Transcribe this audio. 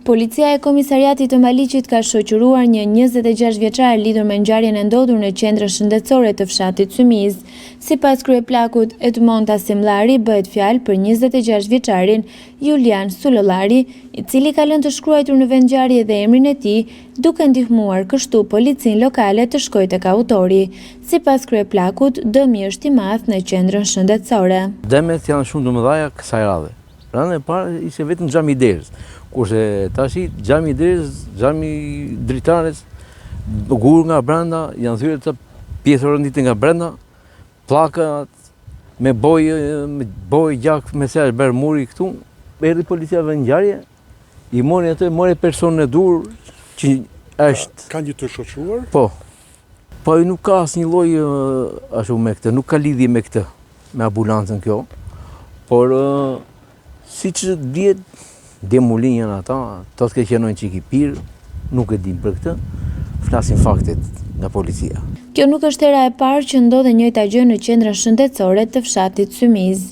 Policia e Komisariatit të Maliqit ka shoqëruar një 26 vjeçar lidhur me ngjarjen e ndodhur në qendrën shëndetësore të fshatit Symiz. Sipas kryeplakut Edmond Asimllari, bëhet fjalë për 26 vjeçarin Julian Sulollari, i cili ka lënë të shkruar në vendngjarje dhe emrin e tij, duke ndihmuar kështu policinë lokale të shkojë tek autori. Sipas kryeplakut, dëmi është i madh në qendrën shëndetësore. Dëmet janë shumë të mëdha kësaj radhe. Rana e parë ishte vetëm xhami i derës, kurse tashi xhami i derës, xhami i dritares, gur nga brenda, janë thyer të pjesë rëndite nga brenda, pllakat me bojë gjak mesazh bër muri këtu. Erdhi policia në ngjarje, i mori atë, mori personin e dur që është. Ka një të shoqëruar? Po. Po nuk ka asnjë lloj ashtu me këtë, nuk ka lidhje me këtë, me ambulancën kjo. Por siç dihet, demolin janë ata, të keqenojnë çiki pirë, nuk e dim për këtë, flasin faktet nga policia. Kjo nuk është hera e parë që ndodhe njëjta gjë në qendrën shëndetësore të fshatit Symiz.